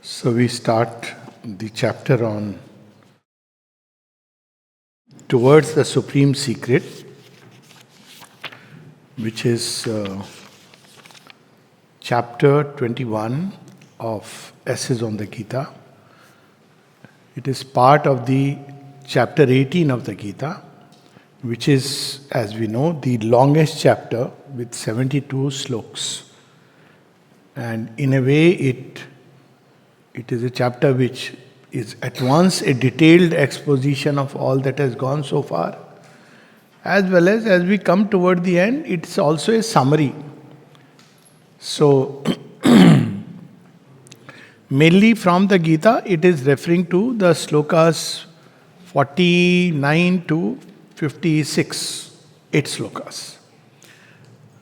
So we start the chapter on Towards the Supreme Secret, which is chapter 21 of Essays on the Gita. It is part of the chapter 18 of the Gita, which is, as we know, the longest chapter with 72 sloks. And in a way, it is a chapter which is at once a detailed exposition of all that has gone so far, as well as we come toward the end, it's also a summary. So, mainly from the Gita, it is referring to the slokas 49 to 56, 8 slokas.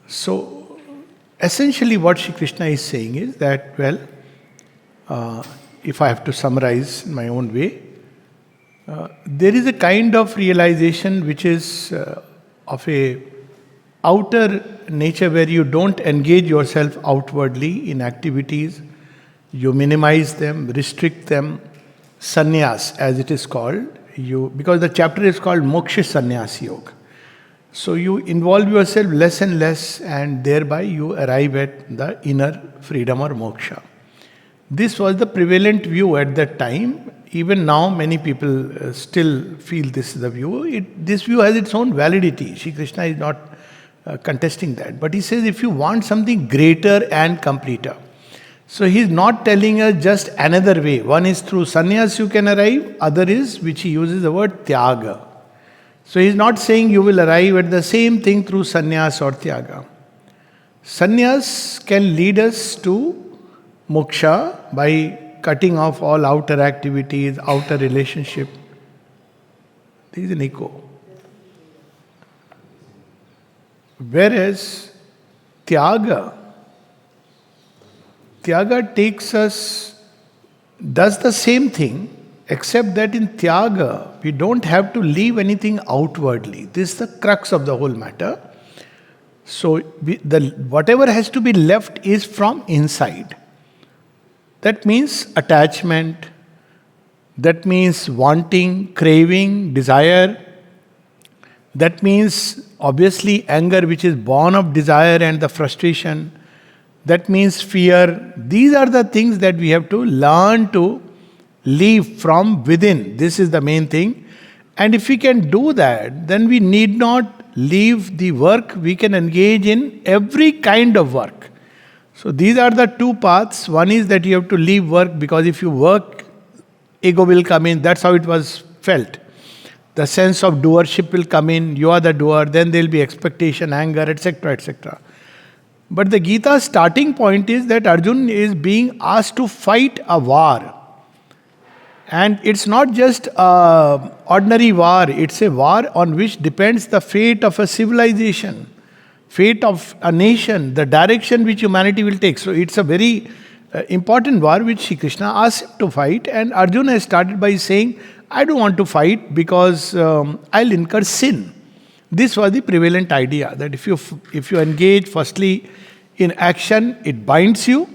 So, essentially what Shri Krishna is saying is that, if I have to summarize in my own way, there is a kind of realization which is of a outer nature where you don't engage yourself outwardly in activities, you minimize them, restrict them, sannyas as it is called, because the chapter is called Moksha Sannyas Yoga. So you involve yourself less and less, and thereby you arrive at the inner freedom or moksha. This was the prevalent view at that time. Even now, many people still feel this is the view. This view has its own validity. Shri Krishna is not contesting that. But he says if you want something greater and completer. So he is not telling us just another way. One is through sannyas you can arrive. Other is, which he uses the word tyaga. So he is not saying you will arrive at the same thing through sannyas or tyaga. Sannyas can lead us to moksha by cutting off all outer activities, outer relationship. There is an echo. Whereas Tyaga takes us, does the same thing, except that in Tyaga, we don't have to leave anything outwardly. This is the crux of the whole matter. So whatever has to be left is from inside. That means attachment, that means wanting, craving, desire. That means obviously anger, which is born of desire and the frustration. That means fear. These are the things that we have to learn to leave from within. This is the main thing. And if we can do that, then we need not leave the work. We can engage in every kind of work. So these are the two paths. One is that you have to leave work, because if you work, ego will come in. That's how it was felt. The sense of doership will come in. You are the doer. Then there will be expectation, anger, etc., etc. But the Gita's starting point is that Arjuna is being asked to fight a war. And it's not just an ordinary war. It's a war on which depends the fate of a civilization, fate of a nation, the direction which humanity will take. So it's a very important war which Shri Krishna asks him to fight. And Arjuna has started by saying, I don't want to fight because I'll incur sin. This was the prevalent idea, that if you engage firstly in action, it binds you.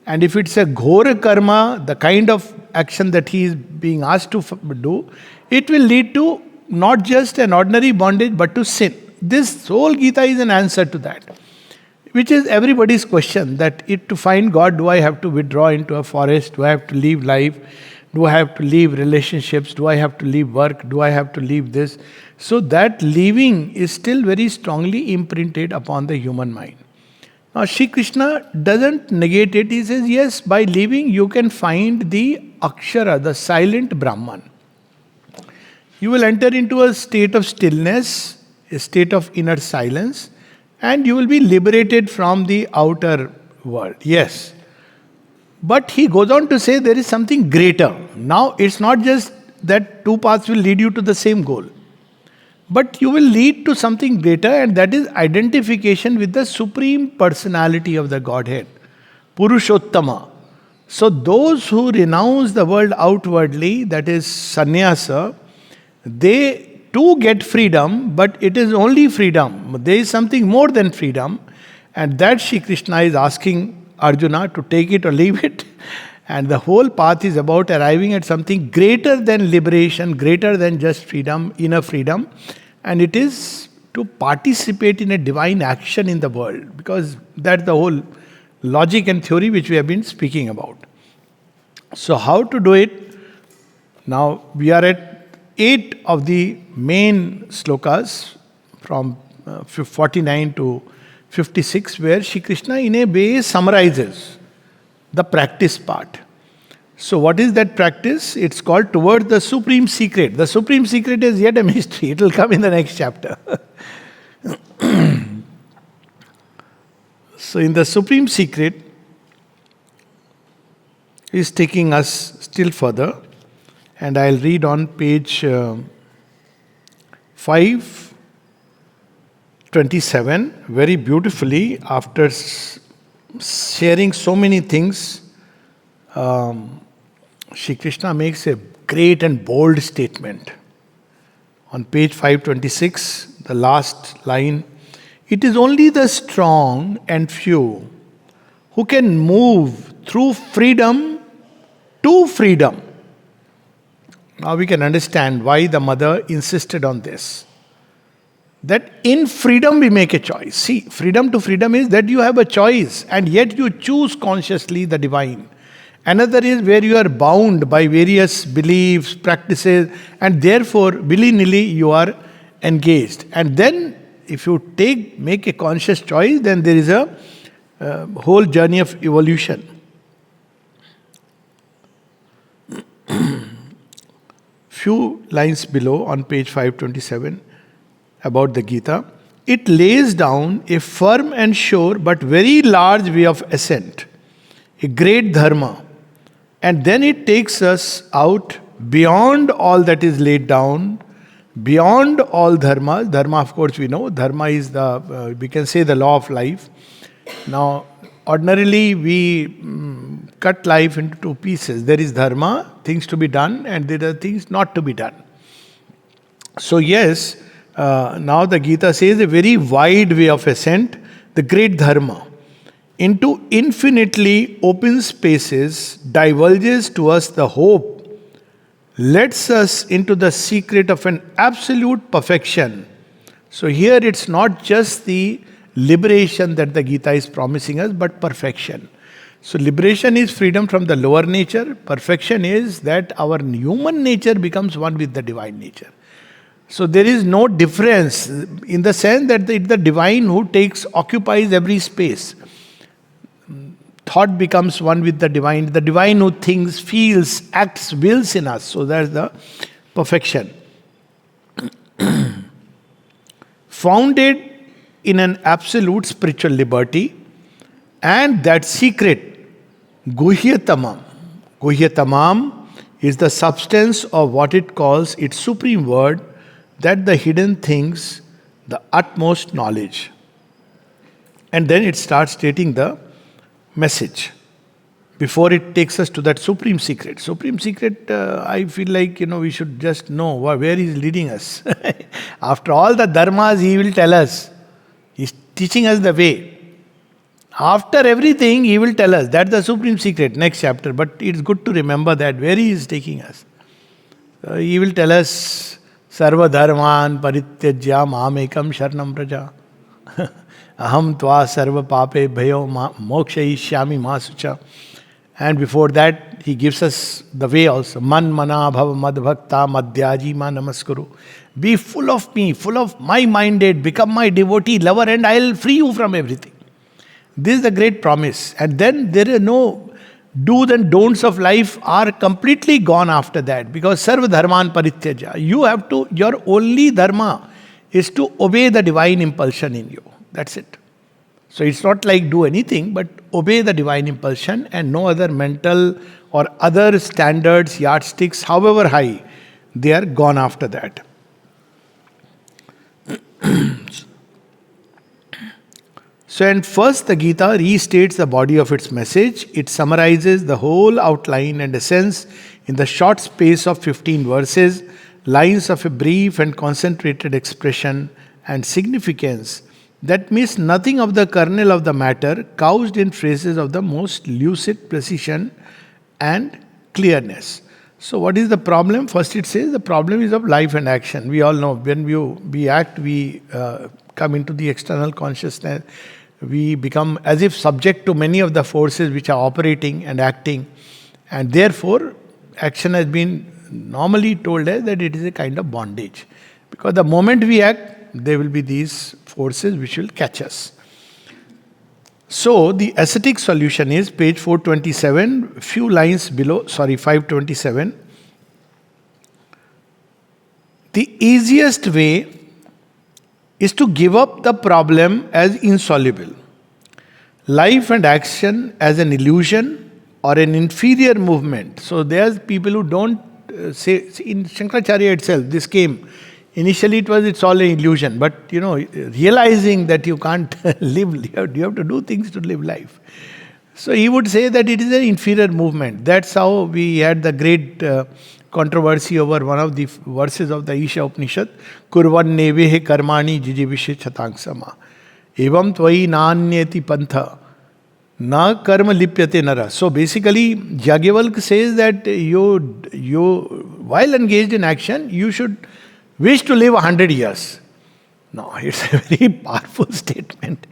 And if it's a ghora karma, the kind of action that he is being asked to do, it will lead to not just an ordinary bondage, but to sin. This whole Gita is an answer to that, which is everybody's question, that to find God, do I have to withdraw into a forest? Do I have to leave life? Do I have to leave relationships? Do I have to leave work? Do I have to leave this? So that leaving is still very strongly imprinted upon the human mind. Now Shri Krishna doesn't negate it. He says, yes, by leaving you can find the Akshara, the silent Brahman. You will enter into a state of stillness, a state of inner silence, and you will be liberated from the outer world. Yes. But he goes on to say there is something greater. Now it's not just that two paths will lead you to the same goal, but you will lead to something greater, and that is identification with the supreme personality of the Godhead, Purushottama. So those who renounce the world outwardly, that is sannyasa, they too get freedom, but it is only freedom. There is something more than freedom, and that Shri Krishna is asking Arjuna to take it or leave it. And the whole path is about arriving at something greater than liberation, greater than just freedom, inner freedom. And it is to participate in a divine action in the world, because that's the whole logic and theory which we have been speaking about. So, how to do it? Now, we are at 8 of the main slokas from 49 to 56, where Shri Krishna in a way summarizes the practice part. So, what is that practice? It's called Toward the Supreme Secret. The Supreme Secret is yet a mystery, it will come in the next chapter. So, in the Supreme Secret, is taking us still further, and I'll read on page 527 very beautifully. After sharing so many things, Shri Krishna makes a great and bold statement. On page 526, the last line, it is only the strong and few who can move through freedom to freedom. Now we can understand why the mother insisted on this. That in freedom we make a choice. See, freedom to freedom is that you have a choice and yet you choose consciously the divine. Another is where you are bound by various beliefs, practices, and therefore willy-nilly you are engaged. And then if you make a conscious choice, then there is a whole journey of evolution. Few lines below on page 527 about the Gita, it lays down a firm and sure but very large way of ascent, a great dharma, and then it takes us out beyond all that is laid down, beyond all dharma. Dharma, of course, we know dharma is the we can say the law of life. Now, ordinarily we cut life into 2 pieces. There is dharma, things to be done, and there are things not to be done. So yes, now the Gita says a very wide way of ascent, the great dharma, into infinitely open spaces, divulges to us the hope, lets us into the secret of an absolute perfection. So here it's not just the liberation that the Gita is promising us, but perfection. So liberation is freedom from the lower nature. Perfection is that our human nature becomes one with the divine nature. So there is no difference in the sense that it's the divine who occupies every space. Thought becomes one with the divine who thinks, feels, acts, wills in us. So that's the perfection. Founded in an absolute spiritual liberty, and that secret, Guhyatamam. Guhyatamam is the substance of what it calls its supreme word, that the hidden things, the utmost knowledge. And then it starts stating the message before it takes us to that supreme secret. Supreme secret, I feel like, we should just know where he is leading us. After all the dharmas, he will tell us. He is teaching us the way. After everything, he will tell us. That's the supreme secret, next chapter. But it's good to remember that where he is taking us. He will tell us, Sarva dharman parityajya mamekam sharnam praja. Aham tva sarva pape bhayo mokshayishyami masucha. And before that, he gives us the way also. Man mana bhava mad bhakta madhyaji ma namaskuru. Be full of me, full of my minded, become my devotee, lover, and I'll free you from everything. This is the great promise. And then there are no do's and don'ts of life are completely gone after that. Because sarva dharman parityaja. Your only dharma is to obey the divine impulsion in you. That's it. So it's not like do anything, but obey the divine impulsion, and no other mental or other standards, yardsticks, however high, they are gone after that. So, and first the Gita restates the body of its message. It summarizes the whole outline and essence in the short space of 15 verses, lines of a brief and concentrated expression and significance that miss nothing of the kernel of the matter, couched in phrases of the most lucid precision and clearness. So, what is the problem? First, it says the problem is of life and action. We all know when we act, we come into the external consciousness. We become as if subject to many of the forces which are operating and acting, and therefore, action has been normally told as that it is a kind of bondage. Because the moment we act, there will be these forces which will catch us. So, the ascetic solution is page 427, few lines below, 527. The easiest way is to give up the problem as insoluble, life and action as an illusion or an inferior movement. So, there's people who don't say, in Shankaracharya itself, this came. Initially, it's all an illusion, but realizing that you can't live, you have to do things to live life. So he would say that it is an inferior movement. That's how we had the great controversy over one of the verses of the Isha Upanishad, Kurvan nevehe karmani jijivishe chatangsama. Evam tvai nanyeti pantha. Na karma lipyate nara. So basically, Yagyavalkya says that you, while engaged in action, you should wish to live 100 years. No, it's a very powerful statement.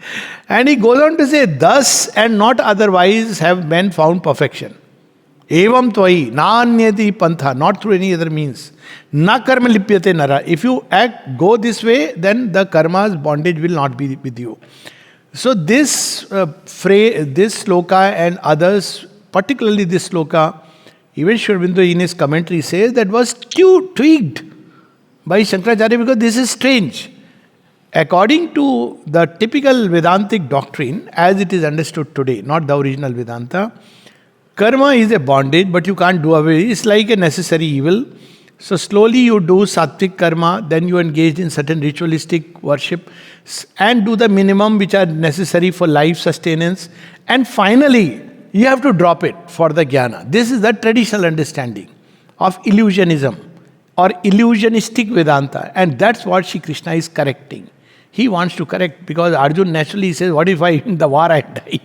And he goes on to say, thus and not otherwise have men found perfection. Evam tvai, na anyati pantha, not through any other means. Na karma lipyate nara. If you act, go this way, then the karma's bondage will not be with you. So this phrase, this sloka and others, particularly this sloka, even Sri Aurobindo in his commentary says that was tweaked by Shankaracharya because this is strange. According to the typical Vedantic doctrine, as it is understood today, not the original Vedanta, karma is a bondage, but you can't do away. It's like a necessary evil. So slowly you do sattvic karma, then you engage in certain ritualistic worship and do the minimum which are necessary for life sustenance. And finally, you have to drop it for the jnana. This is the traditional understanding of illusionism or illusionistic Vedanta. And that's what Shri Krishna is correcting. He wants to correct because Arjun naturally says, what if in the war I die?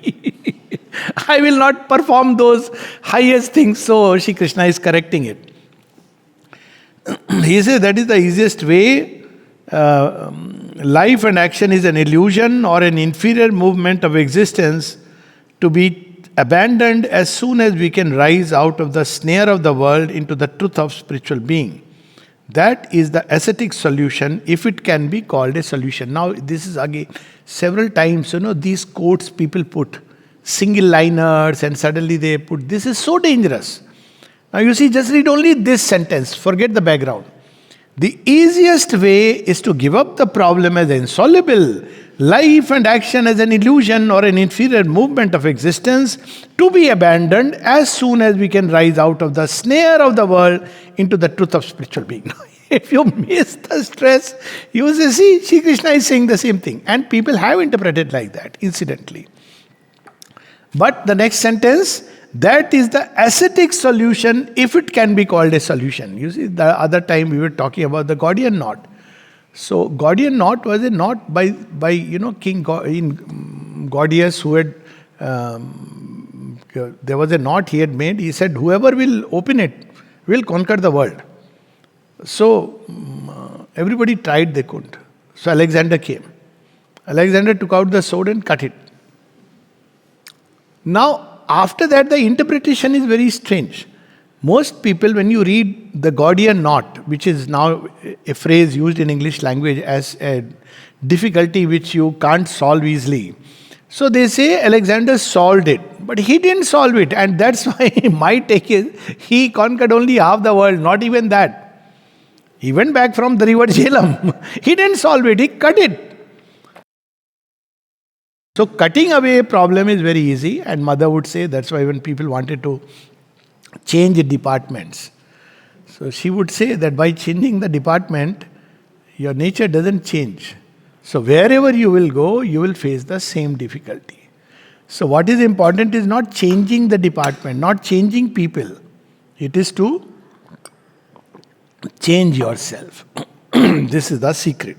I will not perform those highest things. So Shri Krishna is correcting it. He says that is the easiest way. Life and action is an illusion or an inferior movement of existence to be abandoned as soon as we can rise out of the snare of the world into the truth of spiritual being. That is the ascetic solution, if it can be called a solution. Now, this is again several times, these quotes people put, single liners, and suddenly they put, this is so dangerous. Now, you see, just read only this sentence, forget the background. The easiest way is to give up the problem as insoluble, life and action as an illusion or an inferior movement of existence, to be abandoned as soon as we can rise out of the snare of the world into the truth of spiritual being. If you miss the stress, you say, see, Shri Krishna is saying the same thing. And people have interpreted like that, incidentally. But the next sentence, that is the ascetic solution, if it can be called a solution. You see, the other time we were talking about the Gordian knot. So, Gordian knot was a knot by King Gordius, who had, there was a knot he had made. He said, whoever will open it will conquer the world. So, everybody tried, they couldn't. So, Alexander came. Alexander took out the sword and cut it. Now, after that, the interpretation is very strange. Most people, when you read the Gordian knot, which is now a phrase used in English language as a difficulty which you can't solve easily. So they say Alexander solved it, but he didn't solve it, and that's why my take is he conquered only half the world, not even that. He went back from the river Jhelum. He didn't solve it, he cut it. So cutting away a problem is very easy, and mother would say that's why when people wanted to change departments. So she would say that by changing the department, your nature doesn't change. So wherever you will go, you will face the same difficulty. So what is important is not changing the department, not changing people. It is to change yourself. This is the secret.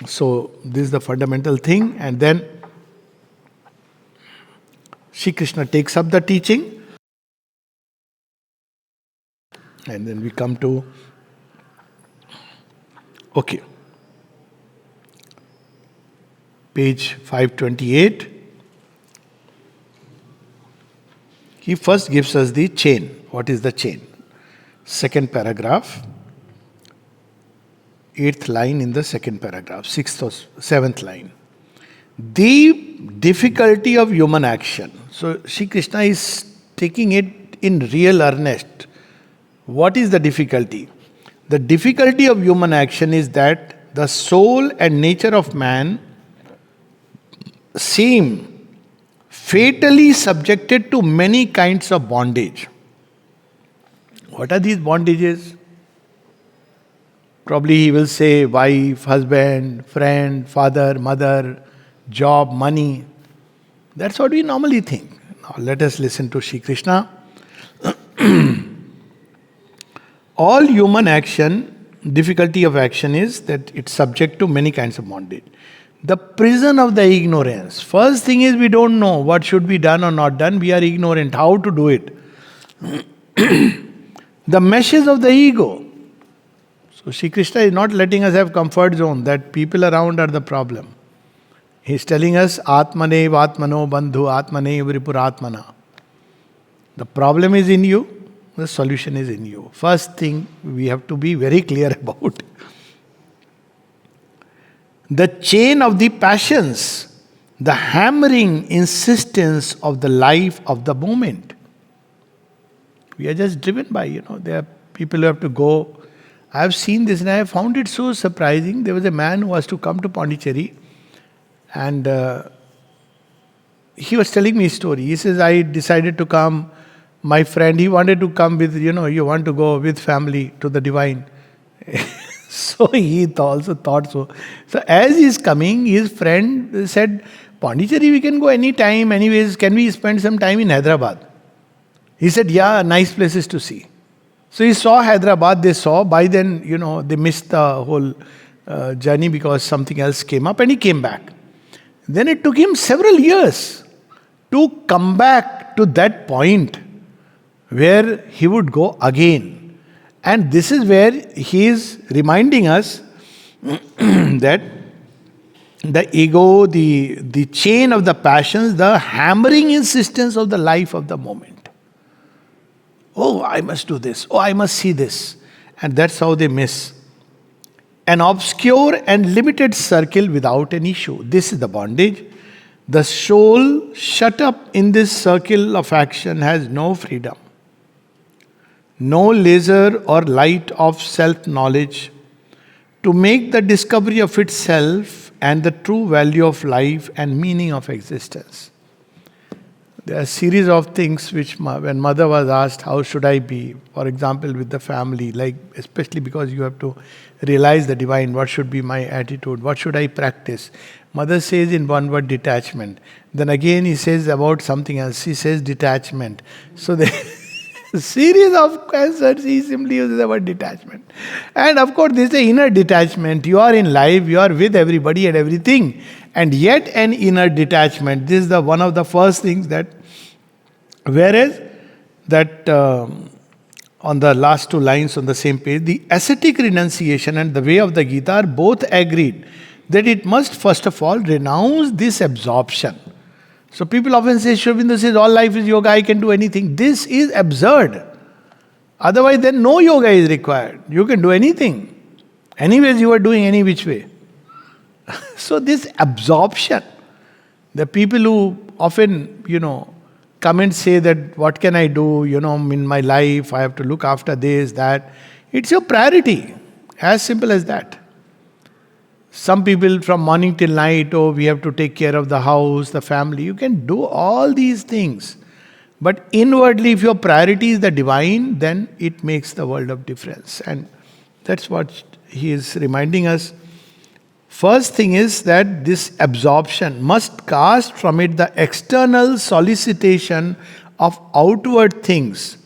So this is the fundamental thing, and then Shri Krishna takes up the teaching, and then we come to, okay, page 528. He first gives us the chain. What is the chain? Second paragraph, 8th line in the second paragraph, 6th or 7th line. The difficulty of human action. So, Shri Krishna is taking it in real earnest. What is the difficulty? The difficulty of human action is that the soul and nature of man seem fatally subjected to many kinds of bondage. What are these bondages? Probably he will say wife, husband, friend, father, mother, job, money. That's what we normally think. Now let us listen to Shri Krishna. All human action, difficulty of action is that it's subject to many kinds of bondage. The prison of the ignorance. First thing is we don't know what should be done or not done. We are ignorant how to do it. The meshes of the ego. So Shri Krishna is not letting us have comfort zone that people around are the problem. He is telling us Atmanev Atmano Bandhu Atmanev Ripuratmana. The problem is in you, the solution is in you. First thing we have to be very clear about. The chain of the passions, the hammering insistence of the life of the moment. We are just driven by, there are people who have to go. I have seen this and I have found it so surprising. There was a man who was to come to Pondicherry and he was telling me a story. He says, I decided to come. My friend, he wanted to come with, you want to go with family to the divine. So he also thought so. So as he is coming, his friend said, Pondicherry we can go anytime. Anyways, can we spend some time in Hyderabad? He said, yeah, nice places to see. So he saw Hyderabad, they saw. By then, they missed the whole journey because something else came up and he came back. Then it took him several years to come back to that point where he would go again. And this is where he is reminding us that the ego, the chain of the passions, the hammering insistence of the life of the moment. Oh, I must do this. Oh, I must see this. And that's how they miss. An obscure and limited circle without an issue. This is the bondage. The soul shut up in this circle of action has no freedom. No laser or light of self-knowledge to make the discovery of itself and the true value of life and meaning of existence. There are a series of things which, when mother was asked, how should I be? For example, with the family, like especially because you have to realize the divine, what should be my attitude? What should I practice? Mother says in one word, detachment. Then again he says about something else. He says detachment. So the series of answers, he simply uses the word detachment. And of course, this is the inner detachment. You are in life, you are with everybody and everything. And yet an inner detachment. This is one of the first things that, whereas that on the last two lines on the same page, the ascetic renunciation and the way of the Gita are both agreed that it must first of all renounce this absorption. So people often say, Sri Aurobindo says, all life is yoga, I can do anything. This is absurd. Otherwise, then no yoga is required. You can do anything. Anyways, you are doing any which way. So this absorption, the people who often, come and say that, what can I do, in my life, I have to look after this, that. It's your priority. As simple as that. Some people from morning till night, we have to take care of the house, the family. You can do all these things. But inwardly, if your priority is the divine, then it makes the world of difference. And that's what he is reminding us. First thing is that this absorption must cast from it the external solicitation of outward things.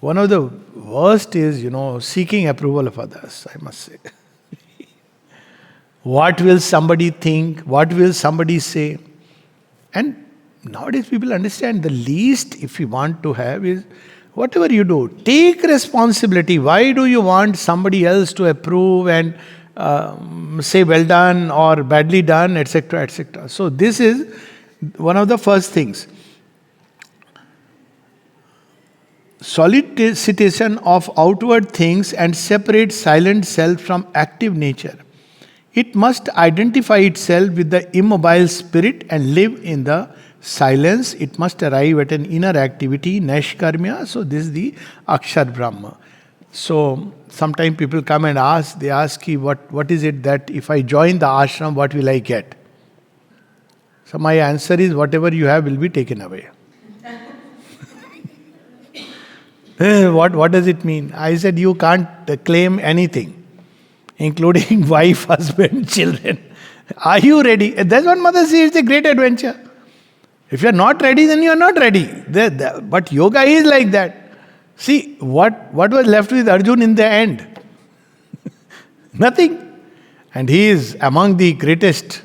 One of the worst is, seeking approval of others, I must say. What will somebody think? What will somebody say? And Nowadays people understand the least if you want to have is whatever you do, take responsibility. Why do you want somebody else to approve and say well done or badly done, etc., etc.? So this is one of the first things. Solicitation of outward things and separate silent self from active nature. It must identify itself with the immobile spirit and live in the silence. It must arrive at an inner activity, Naishkarmya. So this is the Akshar Brahma. So sometimes people come and ask, they ask you, what is it that if I join the ashram, what will I get? So my answer is, whatever you have will be taken away. What does it mean? I said, you can't claim anything, including wife, husband, children. Are you ready? That's what Mother says, it's a great adventure. If you are not ready, then you are not ready. But yoga is like that. See, what was left with Arjun in the end? Nothing. And he is among the greatest,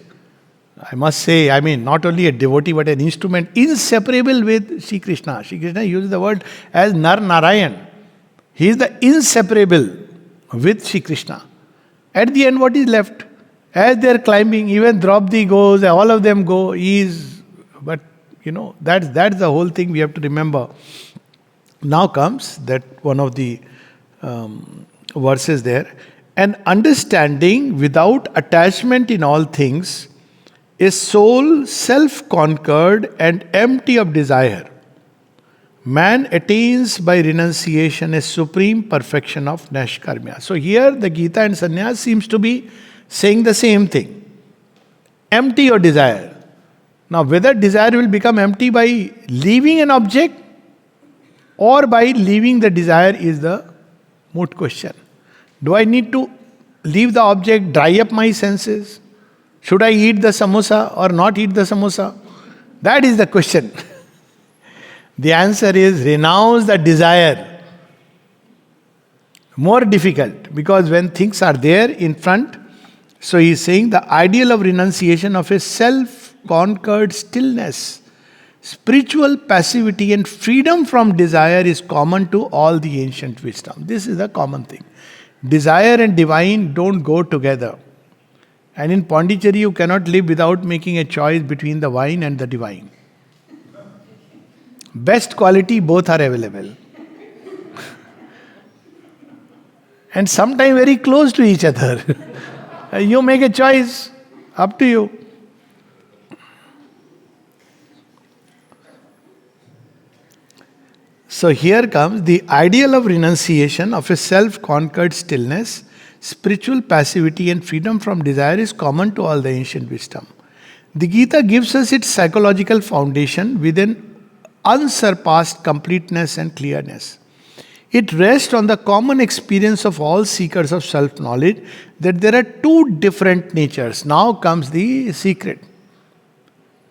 I must say, not only a devotee, but an instrument inseparable with Sri Krishna. Sri Krishna uses the word as Nar Narayan. He is the inseparable with Sri Krishna. At the end, what is left? As they are climbing, even Draupadi goes, all of them go, but that's the whole thing we have to remember. Now comes that one of the verses there. An understanding without attachment in all things, a soul self-conquered and empty of desire. Man attains by renunciation a supreme perfection of Naishkarmya. So here the Gita and Sannyas seems to be saying the same thing. Empty your desire. Now whether desire will become empty by leaving an object or by leaving the desire is the moot question. Do I need to leave the object, dry up my senses? Should I eat the samosa or not eat the samosa? That is the question. The answer is renounce the desire. More difficult, because when things are there in front, so he is saying the ideal of renunciation of a self-conquered stillness, spiritual passivity and freedom from desire is common to all the ancient wisdom. This is a common thing. Desire and divine don't go together. And in Pondicherry, you cannot live without making a choice between the wine and the divine. Best quality, both are available. And sometimes very close to each other. You make a choice, up to you. So here comes the ideal of renunciation of a self-conquered stillness, spiritual passivity and freedom from desire is common to all the ancient wisdom. The Gita gives us its psychological foundation with an unsurpassed completeness and clearness. It rests on the common experience of all seekers of self-knowledge that there are two different natures. Now comes the secret.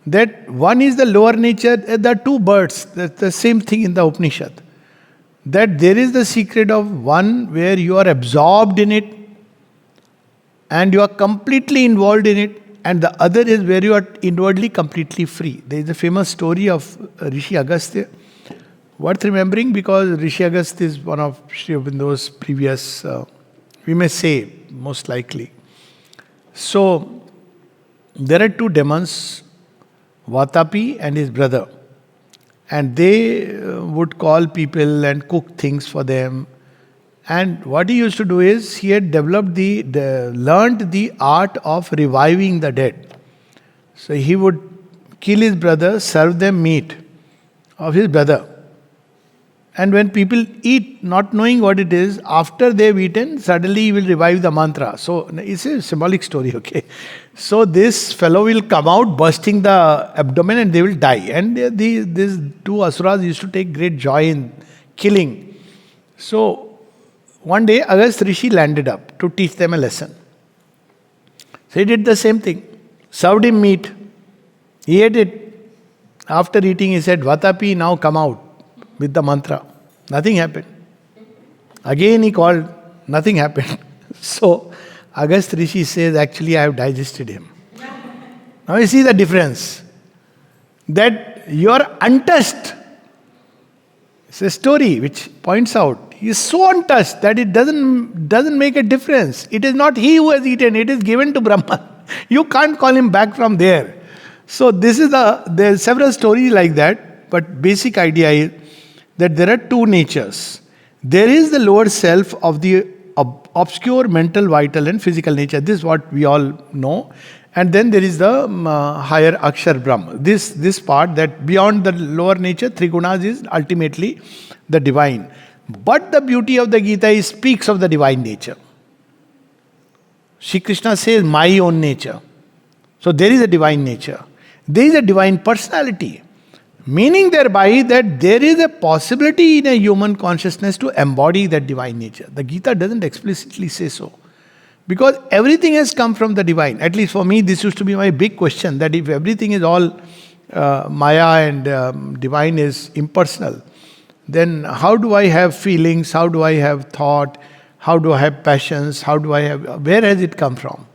That one is the lower nature, there are two birds, that's the same thing in the Upanishad. That there is the secret of one where you are absorbed in it, and you are completely involved in it, and the other is where you are inwardly completely free. There is a famous story of Rishi Agastya, worth remembering because Rishi Agastya is one of Sri Aurobindo's previous, we may say, most likely. So, there are two demons, Vatapi and his brother, and they would call people and cook things for them. And what he used to do is, he had developed learned the art of reviving the dead. So he would kill his brother, serve them meat of his brother. And when people eat, not knowing what it is, after they've eaten, suddenly he will revive the mantra. So it's a symbolic story, okay? So this fellow will come out bursting the abdomen and they will die. And these two asuras used to take great joy in killing. So one day, Agast Rishi landed up to teach them a lesson. So he did the same thing. Served him meat. He ate it. After eating, he said, Vatapi, now come out with the mantra. Nothing happened. Again he called. Nothing happened. So Agast Rishi says, actually I have digested him. Now you see the difference. that you are untouched. It's a story which points out he is so untouched that it doesn't make a difference. It is not he who has eaten; it is given to Brahman. You can't call him back from there. So there are several stories like that, but basic idea is that there are two natures. There is the lower self of the obscure mental, vital, and physical nature. This is what we all know. And then there is the higher Akshar Brahma. This part that beyond the lower nature, three gunas is ultimately the divine. But the beauty of the Gita is speaks of the divine nature. Shri Krishna says, my own nature. So there is a divine nature. There is a divine personality. Meaning thereby that there is a possibility in a human consciousness to embody that divine nature. The Gita doesn't explicitly say so. Because everything has come from the divine. At least for me, this used to be my big question, that if everything is all Maya and divine is impersonal, then how do I have feelings? How do I have thought? How do I have passions? Where has it come from?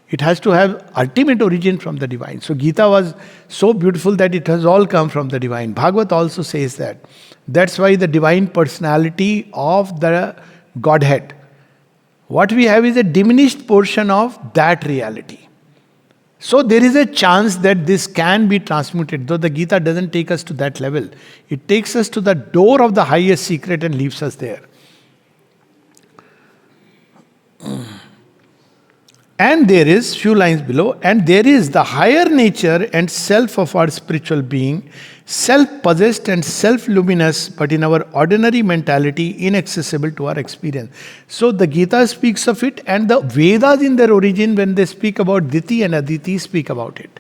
It has to have ultimate origin from the divine. So Gita was so beautiful that it has all come from the divine. Bhagavad also says that. That's why the divine personality of the Godhead, what we have is a diminished portion of that reality. So there is a chance that this can be transmuted, though the Gita doesn't take us to that level. It takes us to the door of the highest secret and leaves us there. And there is, few lines below, and there is the higher nature and self of our spiritual being, self-possessed and self-luminous, but in our ordinary mentality, inaccessible to our experience. So the Gita speaks of it, and the Vedas in their origin, when they speak about Diti and Aditi, speak about it.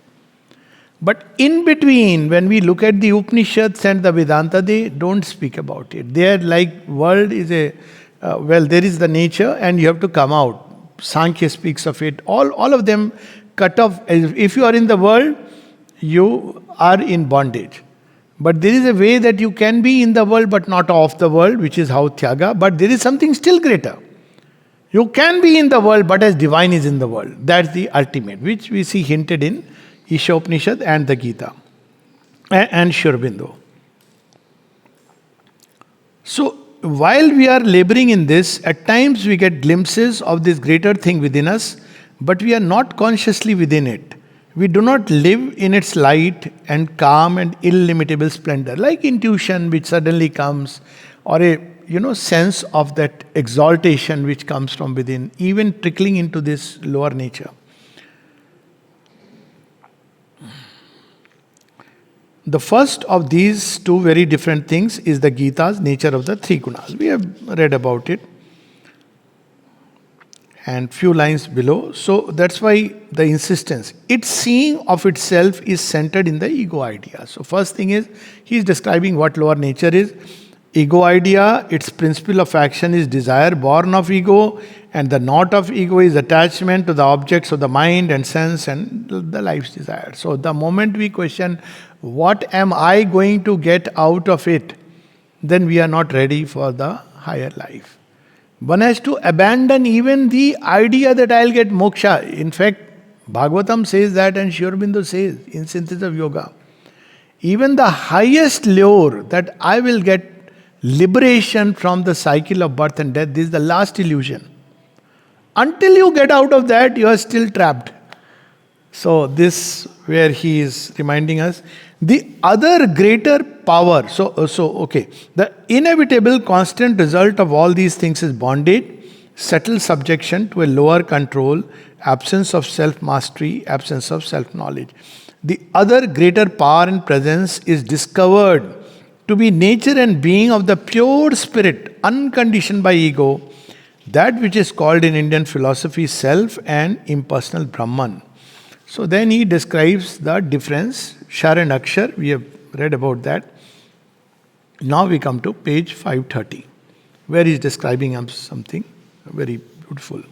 But in between, when we look at the Upanishads and the Vedanta, they don't speak about it. They are like, world is there is the nature and you have to come out. Sankhya speaks of it. All of them cut off. If you are in the world, you are in bondage. But there is a way that you can be in the world but not of the world, which is how Tyaga. But there is something still greater. You can be in the world but as divine is in the world. That's the ultimate, which we see hinted in Isha Upanishad and the Gita and Sri Aurobindo. So, while we are laboring in this, at times we get glimpses of this greater thing within us, but we are not consciously within it. We do not live in its light and calm and illimitable splendor, like intuition which suddenly comes, or a sense of that exaltation which comes from within, even trickling into this lower nature. The first of these two very different things is the Gita's nature of the three gunas. We have read about it. And few lines below. So that's why the insistence. Its seeing of itself is centered in the ego idea. So first thing is, he is describing what lower nature is. Ego idea, its principle of action is desire born of ego, and the knot of ego is attachment to the objects of the mind and sense and the life's desire. So the moment we question, what am I going to get out of it, then we are not ready for the higher life. One has to abandon even the idea that I'll get moksha. In fact, Bhagavatam says that, and Sri Aurobindo says in Synthesis of Yoga, even the highest lure that I will get liberation from the cycle of birth and death, this is the last illusion. Until you get out of that, you are still trapped. So this where he is reminding us. The other greater power, the inevitable constant result of all these things is bondage, settled subjection to a lower control, absence of self-mastery, absence of self-knowledge. The other greater power and presence is discovered to be nature and being of the pure spirit, unconditioned by ego, that which is called in Indian philosophy self and impersonal Brahman. So then he describes the difference, Shar and Akshar, we have read about that. Now we come to page 530, where he is describing something very beautiful.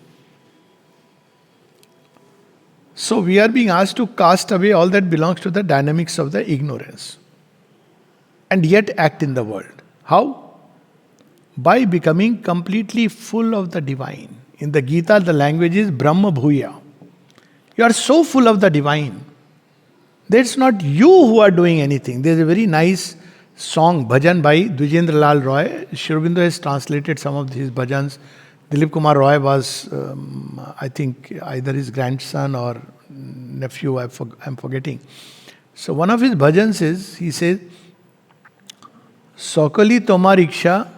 So we are being asked to cast away all that belongs to the dynamics of the ignorance and yet act in the world. How? By becoming completely full of the divine. In the Gita, the language is Brahma Bhuya. You are so full of the divine. That's not you who are doing anything. There's a very nice song, bhajan by Dwijendra Lal Roy. Sri Aurobindo has translated some of his bhajans. Dilip Kumar Roy was, I think, either his grandson or nephew, I'm forgetting. So one of his bhajans is, he says, Sokali Toma Riksha,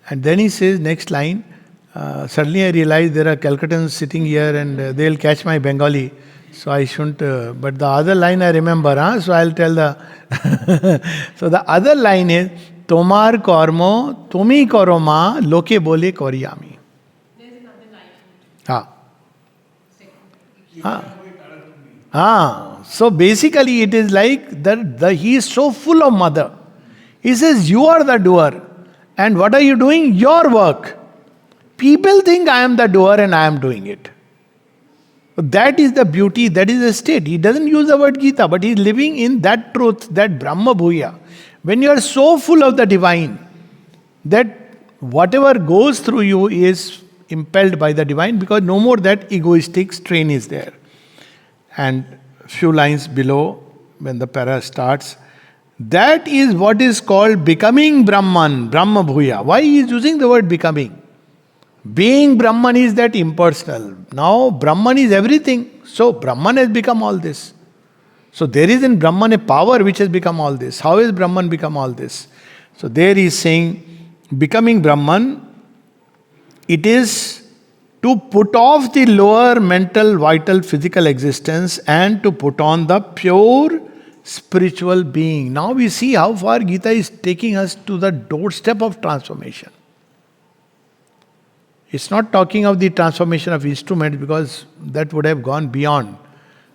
and then he says, next line, suddenly I realize there are Calcuttans sitting here and they'll catch my Bengali. So I shouldn't, but the other line I remember, so I'll tell the. So the other line is, Tomar kormo, tumi koroma, loke bole koriyami. There's another line. So basically it is like he is so full of mother. He says, you are the doer. And what are you doing? Your work. People think I am the doer and I am doing it. That is the beauty, that is the state. He doesn't use the word Gita, but he is living in that truth, that Brahma Bhuya. When you are so full of the divine, that whatever goes through you is impelled by the divine, because no more that egoistic strain is there. And few lines below, when the para starts, that is what is called becoming Brahman, Brahma Bhuya. Why he is using the word becoming? Being Brahman is that impersonal. Now Brahman is everything. So Brahman has become all this. So there is in Brahman a power which has become all this. How has Brahman become all this? So there he is saying, becoming Brahman, it is to put off the lower mental, vital, physical existence and to put on the pure spiritual being. Now we see how far Gita is taking us to the doorstep of transformation. It's not talking of the transformation of instruments, because that would have gone beyond.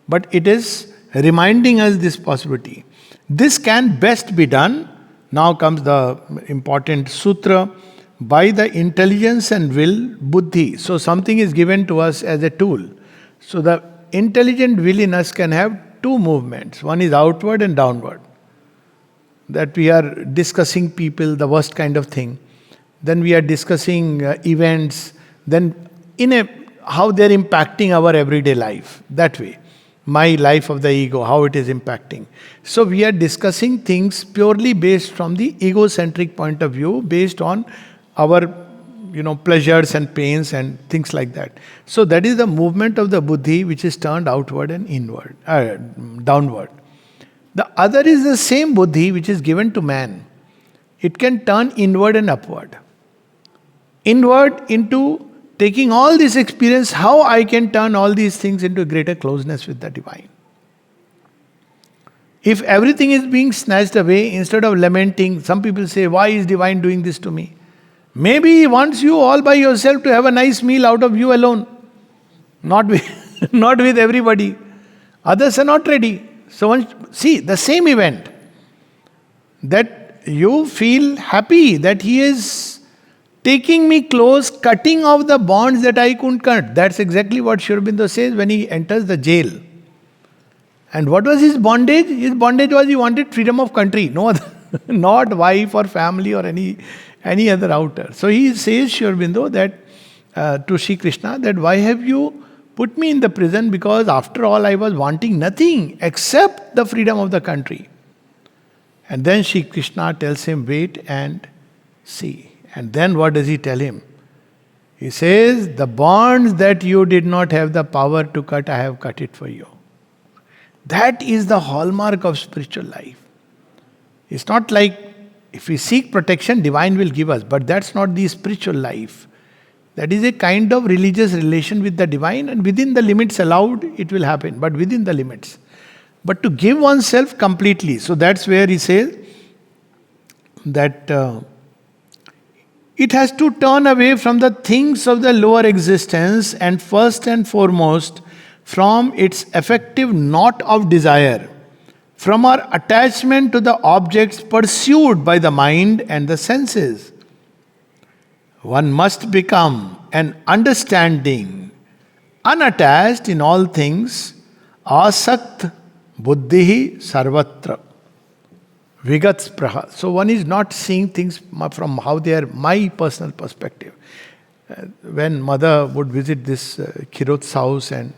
But it is reminding us this possibility. This can best be done. Now comes the important sutra. By the intelligence and will, buddhi. So something is given to us as a tool. So the intelligent will in us can have two movements. One is outward and downward. That we are discussing people, the worst kind of thing. Then we are discussing events, then how they are impacting our everyday life. That way. My life of the ego, how it is impacting. So we are discussing things purely based from the egocentric point of view, based on our pleasures and pains and things like that. So that is the movement of the buddhi which is turned outward and inward, downward. The other is the same buddhi which is given to man. It can turn inward and upward. Inward into taking all this experience, how I can turn all these things into greater closeness with the divine. If everything is being snatched away, instead of lamenting, some people say, why is divine doing this to me? Maybe he wants you all by yourself to have a nice meal out of you alone. Not with, not with everybody. Others are not ready. So see, the same event. That you feel happy that he is taking me close, cutting off the bonds that I couldn't cut. That's exactly what Sri Aurobindo says when he enters the jail. And what was his bondage? His bondage was he wanted freedom of country. No other, not wife or family or any other outer. So he says, Sri Aurobindo, that to Sri Krishna, that why have you put me in the prison? Because after all I was wanting nothing except the freedom of the country. And then Sri Krishna tells him, wait and see. And then what does he tell him? He says, the bonds that you did not have the power to cut, I have cut it for you. That is the hallmark of spiritual life. It's not like if we seek protection, divine will give us. But that's not the spiritual life. That is a kind of religious relation with the divine, and within the limits allowed, it will happen. But within the limits. But to give oneself completely. So that's where he says that it has to turn away from the things of the lower existence, and first and foremost from its effective knot of desire, from our attachment to the objects pursued by the mind and the senses. One must become an understanding, unattached in all things, asakt buddhi sarvatra. Vigat spraha. So one is not seeing things from how they are my personal perspective. When mother would visit this Kirot's house, and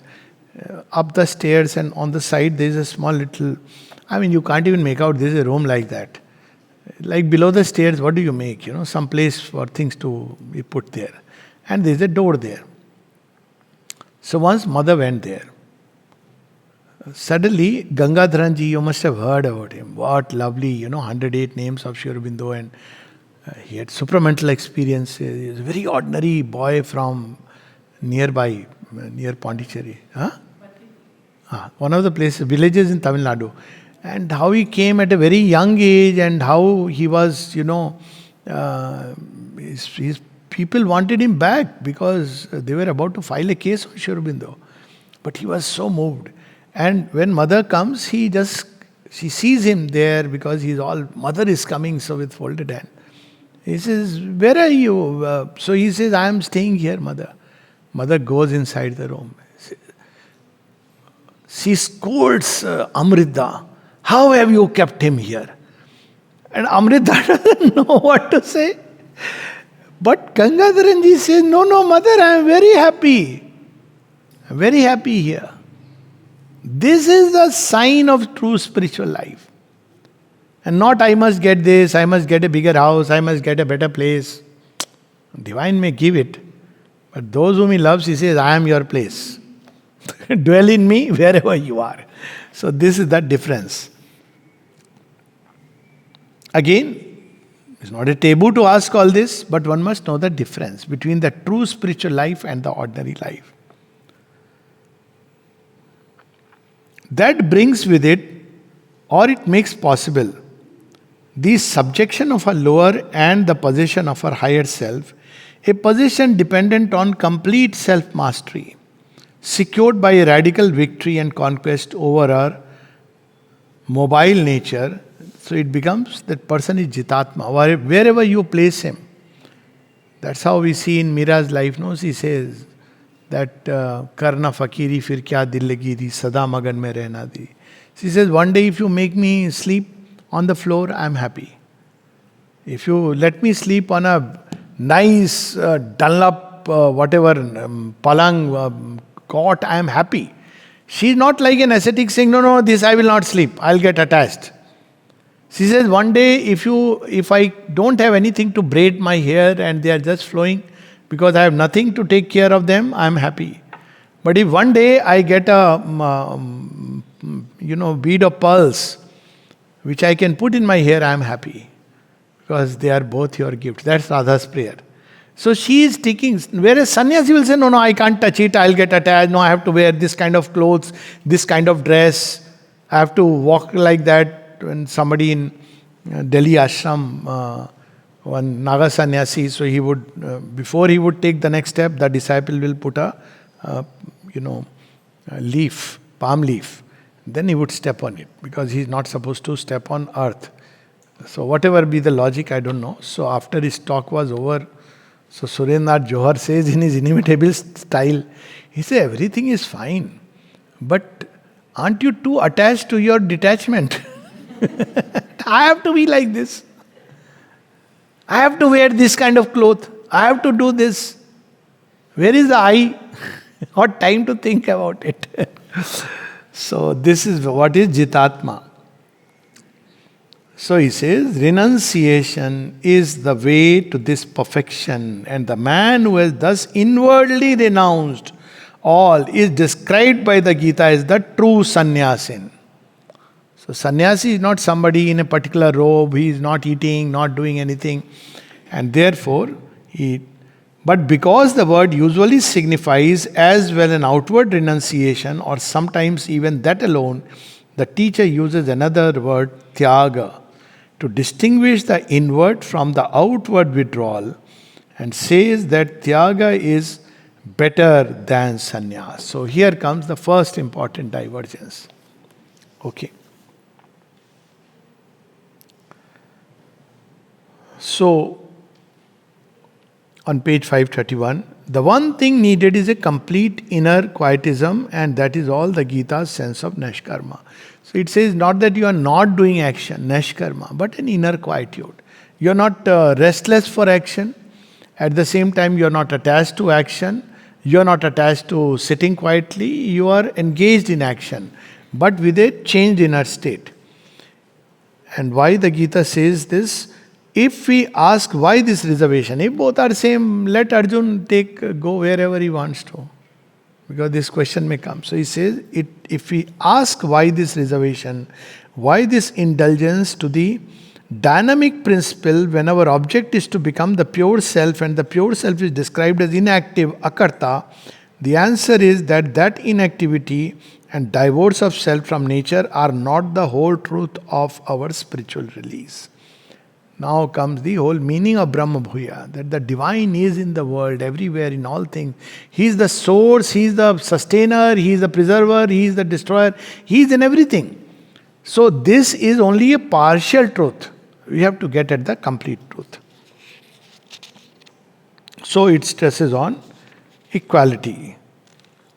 up the stairs, and on the side there is a small little, I mean, you can't even make out there is a room like that. Like below the stairs, what do you make? Some place for things to be put there. And there's a door there. So once mother went there, suddenly Gangadharanji, you must have heard about him. What lovely, 108 names of Sri Aurobindo, and he had supramental experiences. He was a very ordinary boy from nearby, near Pondicherry. Huh? One of the places, villages in Tamil Nadu. And how he came at a very young age, and how he was, his people wanted him back because they were about to file a case on Sri Aurobindo. But he was so moved. And when mother comes, she sees him there because mother is coming, so with folded hand. He says, where are you? So he says, I am staying here, mother. Mother goes inside the room. She scolds Amrita. How have you kept him here? And Amrita doesn't know what to say. But Gangadharanji says, no, mother, I am very happy. I'm very happy here. This is the sign of true spiritual life. And not I must get this, I must get a bigger house, I must get a better place. Divine may give it. But those whom he loves, he says, I am your place. Dwell in me wherever you are. So this is that difference. Again, it's not a taboo to ask all this, but one must know the difference between the true spiritual life and the ordinary life. That brings with it, or it makes possible, the subjection of a lower and the possession of our higher self, a position dependent on complete self-mastery, secured by a radical victory and conquest over our mobile nature. So it becomes that person is Jitatma, wherever you place him. That's how we see in Mira's life, no? She says that Karna fakiri fir kya dil lagiri sada magan mein rehna di. She says, one day if you make me sleep on the floor, I am happy. If you let me sleep on a nice Dunlop palang cot, I am happy. She is not like an ascetic saying, no, this I will not sleep, I'll get attached. She says, one day if I don't have anything to braid my hair and they are just flowing because I have nothing to take care of them, I am happy. But if one day I get a bead of pearls which I can put in my hair, I am happy. Because they are both your gift. That's Radha's prayer. So she is taking, whereas sannyasi will say, no, I can't touch it, I'll get attached, no, I have to wear this kind of clothes, this kind of dress, I have to walk like that. When somebody in Delhi ashram, one Naga sannyasi, so he would, before he would take the next step, the disciple will put a leaf, palm leaf. Then he would step on it, because he is not supposed to step on earth. So whatever be the logic, I don't know. So after his talk was over, so Surendranath Johar says in his inimitable style, he says, everything is fine, but aren't you too attached to your detachment? I have to be like this. I have to wear this kind of cloth. I have to do this. Where is the I? Not time to think about it. So this is what is Jitatma. So he says, renunciation is the way to this perfection, and the man who has thus inwardly renounced all is described by the Gita as the true sannyasin. So sannyasi is not somebody in a particular robe, he is not eating, not doing anything, and therefore but because the word usually signifies as well an outward renunciation, or sometimes even that alone, the teacher uses another word, tyaga, to distinguish the inward from the outward withdrawal, and says that tyaga is better than sannyas. So here comes the first important divergence. Okay. So, on page 531, the one thing needed is a complete inner quietism, and that is all the Gita's sense of nashkarma. So it says not that you are not doing action, nashkarma, but an inner quietude. You are not restless for action. At the same time, you are not attached to action. You are not attached to sitting quietly, you are engaged in action, but with a changed inner state. And why the Gita says this? If we ask why this reservation, if both are same, let Arjun go wherever he wants to. Because this question may come. So he says, if we ask why this reservation, why this indulgence to the dynamic principle when our object is to become the pure self and the pure self is described as inactive, akarta, the answer is that inactivity and divorce of self from nature are not the whole truth of our spiritual release. Now comes the whole meaning of Brahma Bhuya, that the divine is in the world, everywhere, in all things. He is the source, He is the sustainer, He is the preserver, He is the destroyer, He is in everything. So this is only a partial truth. We have to get at the complete truth. So it stresses on equality,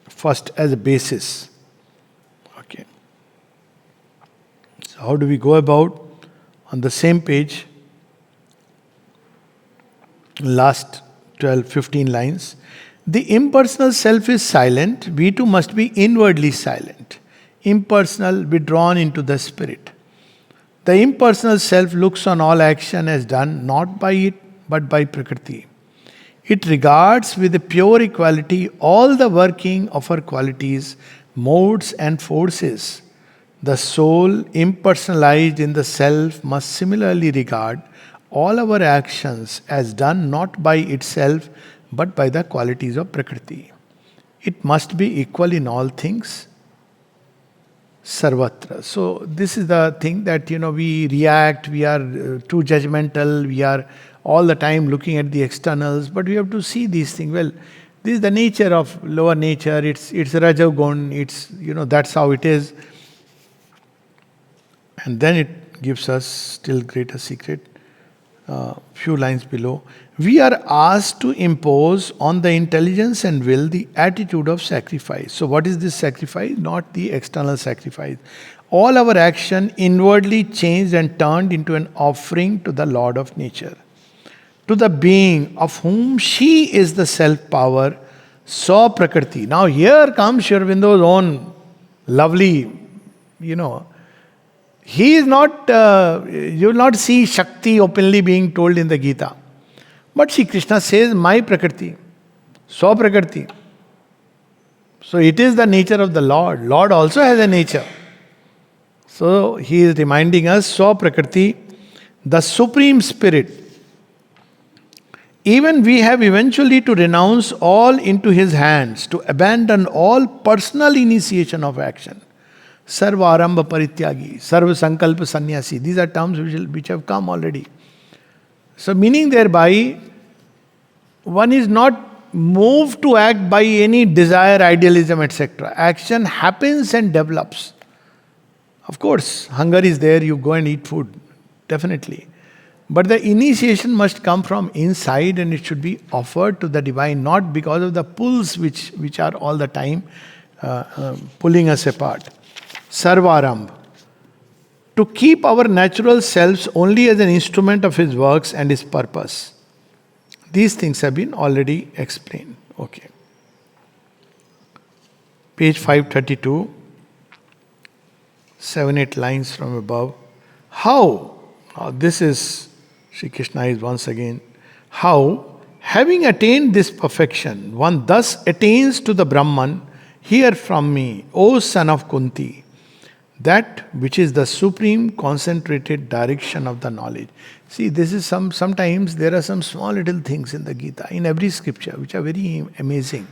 first as a basis. Okay. So how do we go about? On the same page, last 12, 15 lines. The impersonal self is silent, we too must be inwardly silent. Impersonal, withdrawn into the spirit. The impersonal self looks on all action as done not by it but by Prakriti. It regards with a pure equality all the working of her qualities, modes and forces. The soul, impersonalized in the self, must similarly regard all our actions as done not by itself but by the qualities of Prakriti. It must be equal in all things, sarvatra. So this is the thing that we react, we are too judgmental, we are all the time looking at the externals, but we have to see these things. Well, this is the nature of lower nature, it's Rajagun, it's that's how it is. And then it gives us still greater secret. Few lines below. We are asked to impose on the intelligence and will the attitude of sacrifice. So what is this sacrifice? Not the external sacrifice. All our action inwardly changed and turned into an offering to the Lord of nature. To the being of whom she is the self-power, saw Prakriti. Now here comes Sri Aurobindo's own lovely, he is not, you will not see Shakti openly being told in the Gita. But Sri Krishna says, my Prakriti, saw Prakriti. So it is the nature of the Lord. Lord also has a nature. So he is reminding us, saw Prakriti, the Supreme Spirit. Even we have eventually to renounce all into his hands, to abandon all personal initiation of action. Sarva Arambha Parityagi, Sarva Sankalpa Sannyasi. These are terms which have come already. So meaning thereby, one is not moved to act by any desire, idealism, etc. Action happens and develops. Of course, hunger is there, you go and eat food. Definitely. But the initiation must come from inside and it should be offered to the divine, not because of the pulls which are all the time pulling us apart. Sarvarambh. To keep our natural selves only as an instrument of his works and his purpose. These things have been already explained. Okay. Page 532. 7-8 lines from above. How? Now this is, Sri Krishna is once again. How, having attained this perfection, one thus attains to the Brahman, hear from me, O son of Kunti, that which is the supreme concentrated direction of the knowledge. See, this is sometimes there are some small little things in the Gita, in every scripture, which are very amazing.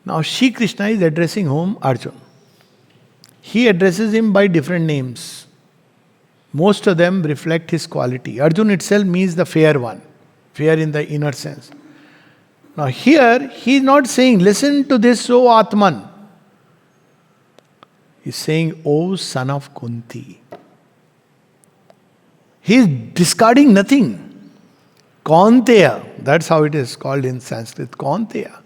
Now, Sri Krishna is addressing whom? Arjun. He addresses him by different names. Most of them reflect his quality. Arjun itself means the fair one, fair in the inner sense. Now, here, he is not saying, listen to this, O Atman. He's saying, O son of Kunti. He is discarding nothing. Kaunteya, that's how it is called in Sanskrit, Kaunteya.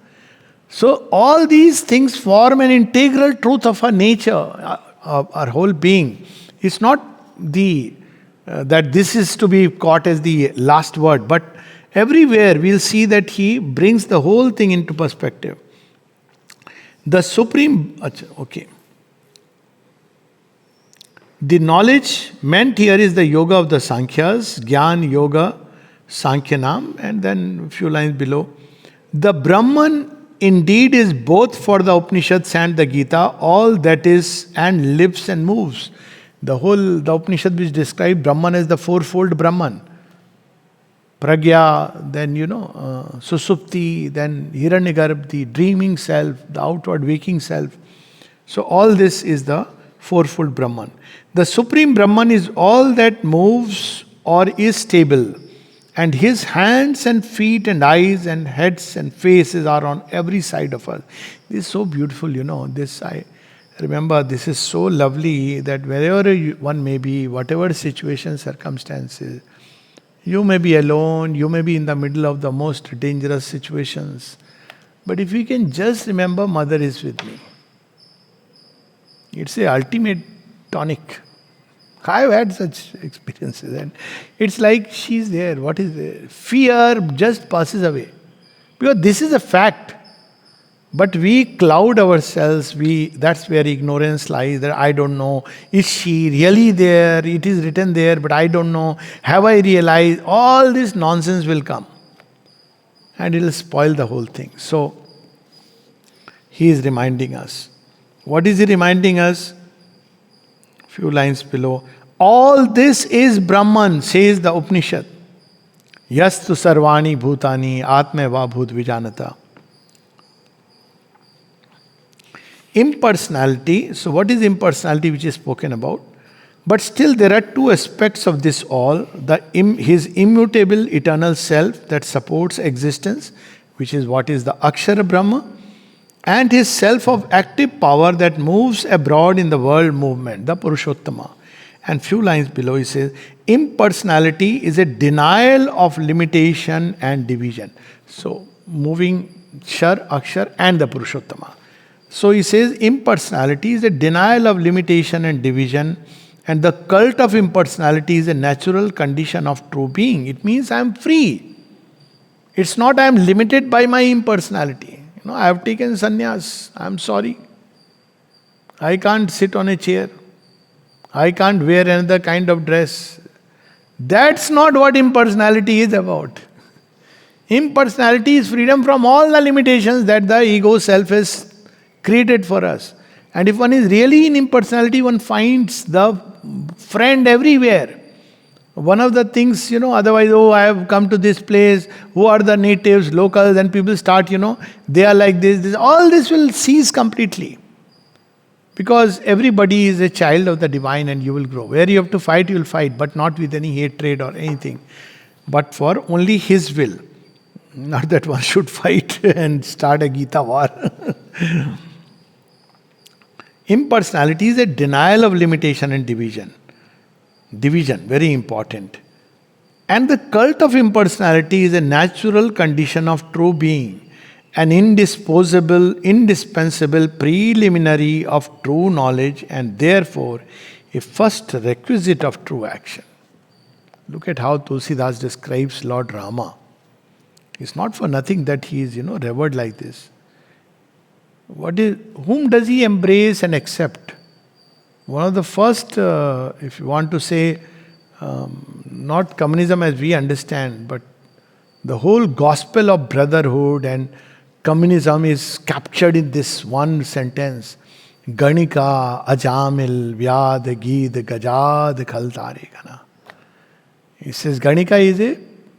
So all these things form an integral truth of our nature, our whole being. It's not that this is to be caught as the last word, but Everywhere we'll see that he brings the whole thing into perspective. The supreme, okay. The knowledge meant here is the yoga of the Sankhyas, Gyan Yoga Sankhyanam, and then a few lines below. The Brahman indeed is both for the Upanishads and the Gita, all that is and lives and moves. The Upanishad which describe Brahman as the fourfold Brahman. Pragya, then Susupti, then Hiranyagarbh, the dreaming self, the outward waking self. So all this is the fourfold Brahman. The Supreme Brahman is all that moves or is stable, and his hands and feet and eyes and heads and faces are on every side of us. This is so beautiful, this I remember, this is so lovely that wherever one may be, whatever situation, circumstances, you may be alone, you may be in the middle of the most dangerous situations. But if you can just remember, Mother is with me. It's the ultimate tonic. I've had such experiences, and it's like she's there. What is there? Fear just passes away. Because this is a fact. But we cloud ourselves, that's where ignorance lies, that I don't know. Is she really there? It is written there, but I don't know. Have I realized? All this nonsense will come. And it will spoil the whole thing. So, he is reminding us. What is he reminding us? Few lines below. All this is Brahman, says the Upanishad. Yastu sarvani bhutani atmeva bhut vijanata. Impersonality. So what is impersonality which is spoken about? But still there are two aspects of this all. His immutable eternal self that supports existence, which is what is the Akshara Brahma, and his self of active power that moves abroad in the world movement, the Purushottama. And few lines below he says, impersonality is a denial of limitation and division. So moving Shar, Akshar and the Purushottama. So he says impersonality is a denial of limitation and division, and the cult of impersonality is a natural condition of true being. It means I am free. It's not I am limited by my impersonality. I have taken sannyas. I am sorry. I can't sit on a chair. I can't wear another kind of dress. That's not what impersonality is about. Impersonality is freedom from all the limitations that the ego self has created for us. And if one is really in impersonality, one finds the friend everywhere. One of the things, otherwise, I have come to this place, who are the natives, locals, and people start, they are like this. All this will cease completely. Because everybody is a child of the divine and you will grow. Where you have to fight, you will fight, but not with any hatred or anything. But for only his will. Not that one should fight and start a Gita war. Impersonality is a denial of limitation and division. Division, very important. And the cult of impersonality is a natural condition of true being, an indispensable preliminary of true knowledge, and therefore a first requisite of true action. Look at how Tulsidas describes Lord Rama. It's not for nothing that he is, revered like this. Whom does he embrace and accept? One of the first, if you want to say, not communism as we understand, but the whole gospel of brotherhood and communism is captured in this one sentence. Ganika, Ajamil, Vyad, Gid, Gajad, Khaltare Gana. He says Ganika is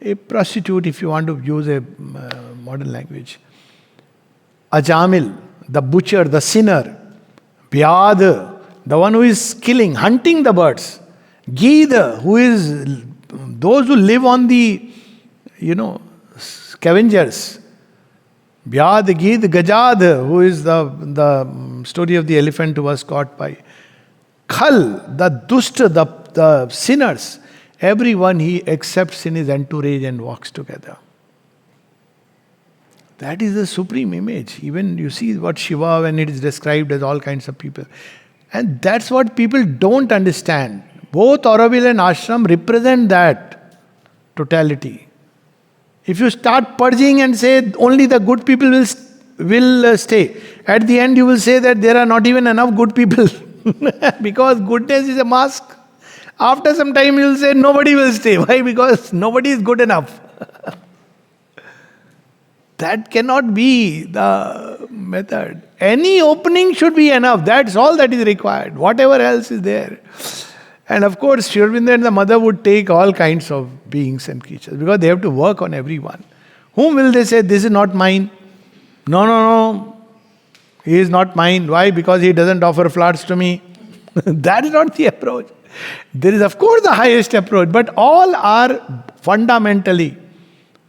a prostitute, if you want to use a modern language. Ajamil, the butcher, the sinner. Vyad, the one who is killing, hunting the birds. Gita, who is those who live on the, scavengers. Vyad, Gita, Gajad, who is the story of the elephant who was caught by. Khal, the dusta, the sinners. Everyone he accepts in his entourage and walks together. That is the supreme image. Even you see what Shiva, when it is described as all kinds of people. And that's what people don't understand. Both Auroville and Ashram represent that totality. If you start purging and say only the good people will stay, at the end you will say that there are not even enough good people because goodness is a mask. After some time you will say nobody will stay. Why? Because nobody is good enough. That cannot be the method. Any opening should be enough. That's all that is required. Whatever else is there. And of course, Sri Aurobindo and the mother would take all kinds of beings and creatures because they have to work on everyone. Whom will they say, this is not mine? No, no, no. He is not mine. Why? Because he doesn't offer flowers to me. That is not the approach. There is, of course, the highest approach, but all are fundamentally,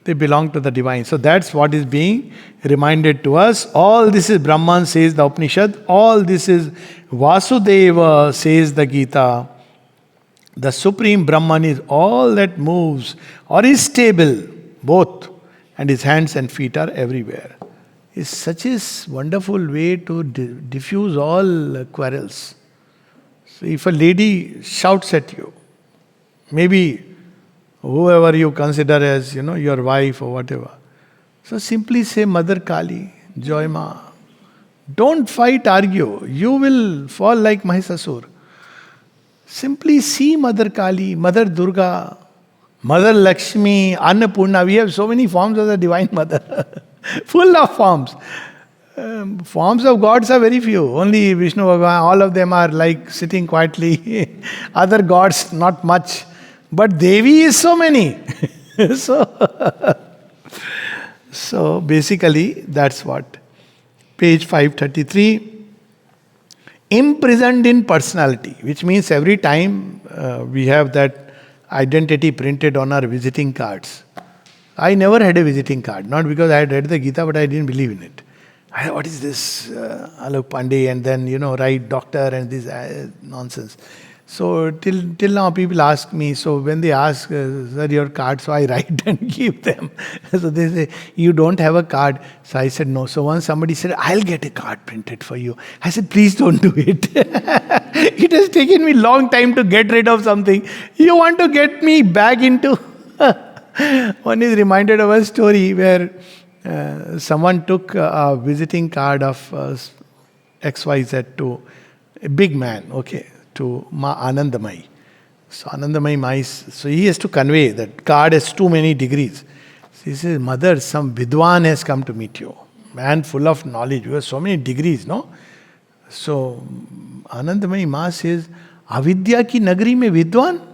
they belong to the divine. So that's what is being reminded to us. All this is Brahman, says the Upanishad. All this is Vasudeva, says the Gita. The Supreme Brahman is all that moves or is stable, both, and his hands and feet are everywhere. It's such a wonderful way to diffuse all quarrels. So if a lady shouts at you, maybe whoever you consider as, your wife or whatever. So simply say, Mother Kali, Joy Ma. Don't fight, argue. You will fall like Mahishasur. Simply see Mother Kali, Mother Durga, Mother Lakshmi, Annapurna. We have so many forms of the Divine Mother. Full of forms. Forms of gods are very few. Only Vishnu Bhagavan, all of them are like sitting quietly. Other gods, not much. But Devi is so many. So basically, that's what. Page 533. Imprisoned in personality, which means every time we have that identity printed on our visiting cards. I never had a visiting card, not because I had read the Gita, but I didn't believe in it. What is this? Alok Pandey, and then, write doctor and this nonsense. So till now people ask me, so when they ask, sir, your card, so I write and give them. So they say, you don't have a card. So I said, no. So once somebody said, I'll get a card printed for you. I said, please don't do it. It has taken me long time to get rid of something. You want to get me back into... One is reminded of a story where someone took a visiting card of XYZ to a big man, to Ma Anandamai. So Anandamai Mai, so he has to convey that card has too many degrees. So he says, Mother, some Vidwan has come to meet you. Man full of knowledge. You have so many degrees, no? So Anandamai Ma says, Avidya ki nagri mein Vidwan?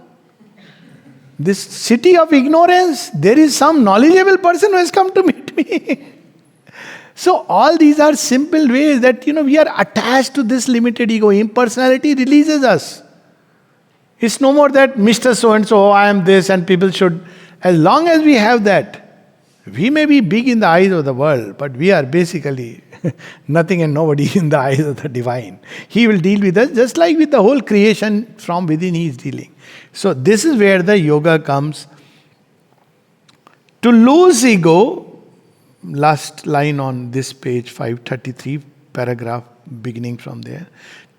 This city of ignorance, there is some knowledgeable person who has come to meet me. So all these are simple ways that, we are attached to this limited ego. Impersonality releases us. It's no more that Mr. So-and-so, I am this, and people should... As long as we have that, we may be big in the eyes of the world, but we are basically nothing and nobody in the eyes of the divine. He will deal with us just like with the whole creation from within he is dealing. So this is where the yoga comes. To lose ego, last line on this page, 533, paragraph beginning from there.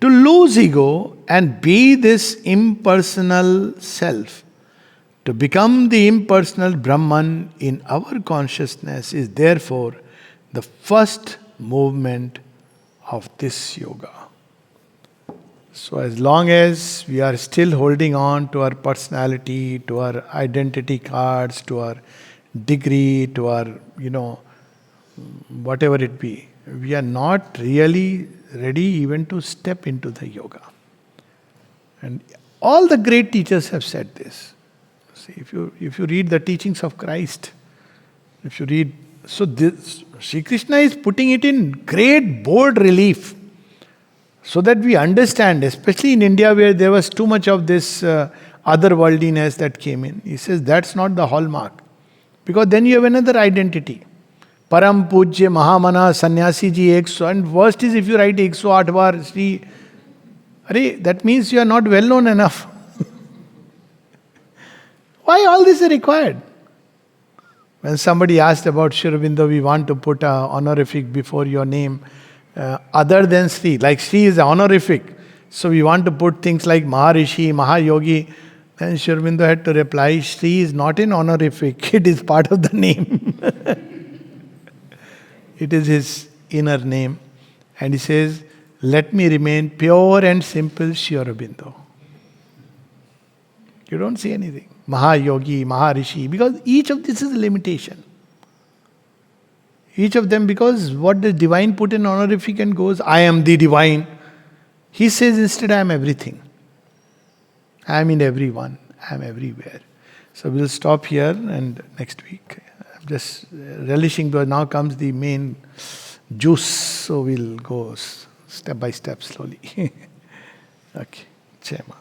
To lose ego and be this impersonal self, to become the impersonal Brahman in our consciousness is therefore the first movement of this yoga. So as long as we are still holding on to our personality, to our identity cards, to our degree, to our, whatever it be, we are not really ready even to step into the yoga. And all the great teachers have said this. See, if you read the teachings of Christ, if you read, so this, Sri Krishna is putting it in great bold relief, so that we understand, especially in India where there was too much of this otherworldliness that came in. He says that's not the hallmark. Because then you have another identity. Param Pujya Mahamana Sannyasi Ji 100. And worst is if you write 108 bar Sri. That means you are not well known enough. Why all this is required? When somebody asked about Sri Aurobindo, we want to put an honorific before your name. Other than Sri, like Sri is honorific, so we want to put things like Maharishi, Mahayogi. Then Sri Aurobindo had to reply, Sri is not an honorific, it is part of the name. It is his inner name. And he says, let me remain pure and simple Sri Aurobindo. You don't see anything. Mahayogi, Maharishi, because each of this is a limitation. Each of them, because what the divine put in honorific and goes, I am the divine. He says instead, I am everything. I am in everyone. I am everywhere. So we'll stop here and next week. I'm just relishing, because now comes the main juice. So we'll go step by step slowly. Okay. Chema.